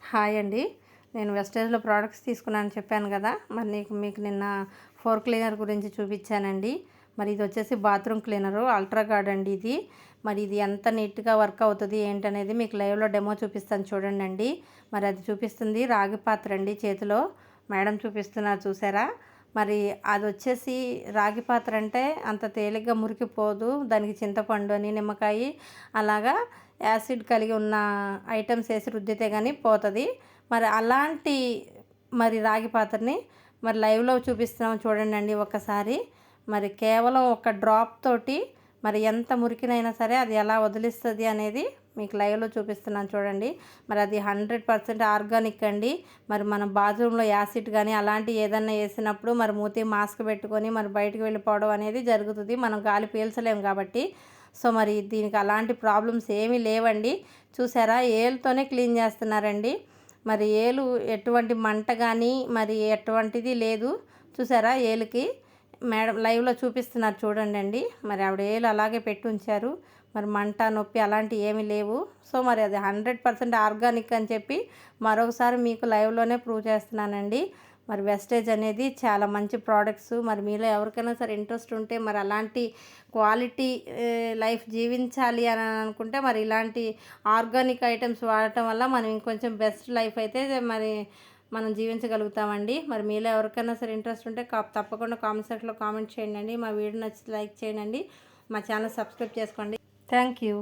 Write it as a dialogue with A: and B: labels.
A: Hi అండి. నేను వెస్టేజ్‌లో products తీసుకున్నానని చెప్పాను కదా! మరి మీకు నిన్న ఫ్లోర్ క్లీనర్ గురించి చూపించానండి. మరి ఇది వచ్చేసి బాత్రూమ్ క్లీనరు అల్ట్రా గార్డ్ అండి ఇది. మరి ఇది ఎంత నీట్‌గా వర్క్ అవుతది ఏంటనేది మీకు లైవ్‌లో డెమో చూపిస్తాను చూడండండి. మరి అది చూపిస్తుంది రాగి పాత్ర అండి చేతిలో. మేడం చూపిస్తున్నారు చూసారా? మరి అదొచ్చేసి రాగి పాత్ర అంటే అంత తేలిగ్గా మురికిపోదు. దానికి చింతపండు అని, నిమ్మకాయి అలాగా యాసిడ్ కలిగి ఉన్న ఐటమ్స్ వేసి రుద్దితే కానీ పోతుంది. మరి అలాంటి రాగి పాత్రని మరి లైవ్లో చూపిస్తున్నాం చూడండి ఒకసారి. మరి కేవలం ఒక డ్రాప్ తోటి మరి ఎంత మురికినైనా సరే అది ఎలా వదిలిస్తుంది అనేది మీకు లైవ్లో చూపిస్తున్నాను చూడండి. మరి అది 100% ఆర్గానిక్ అండి. మరి మనం బాత్రూంలో యాసిడ్ కానీ అలాంటి ఏదన్నా వేసినప్పుడు మరి మూతి మాస్క్ పెట్టుకొని మరి బయటకు వెళ్ళిపోవడం అనేది జరుగుతుంది. మనం గాలి పీల్చలేము కాబట్టి. సో మరి దీనికి అలాంటి ప్రాబ్లమ్స్ ఏమీ లేవండి. చూసారా, ఏలుతోనే క్లీన్ చేస్తున్నారండి. మరి ఏలు ఎటువంటి మంట కానీ మరి ఎటువంటిది లేదు. చూసారా ఏలుకి మేడం లైవ్లో చూపిస్తున్నారు చూడండి. మరి ఆవిడ ఏలు అలాగే పెట్టి ఉంచారు. మరి మంట నొప్పి అలాంటివి ఏమీ లేవు. సో మరి అది 100% ఆర్గానిక్ అని చెప్పి మరొకసారి మీకు లైవ్లోనే ప్రూవ్ చేస్తున్నానండి. మరి వెస్టేజ్ అనేది చాలా మంచి ప్రోడక్ట్స్. మరి మీలో ఎవరికైనా సరే ఇంట్రెస్ట్ ఉంటే మరి అలాంటి క్వాలిటీ లైఫ్ జీవించాలి అని అనుకుంటే మరి ఇలాంటి ఆర్గానిక్ ఐటమ్స్ వాడటం వల్ల మనం ఇంకొంచెం బెస్ట్ లైఫ్ అయితే మరి మనం జీవించగలుగుతామండి. మరి మీలో ఎవరికైనా సరే ఇంట్రెస్ట్ ఉంటే తప్పకుండా కామెంట్ సెక్షన్లో కామెంట్ చేయండి. మా వీడియో నచ్చితే లైక్ చేయండి. మా ఛానల్ సబ్స్క్రైబ్ చేసుకోండి. Thank you.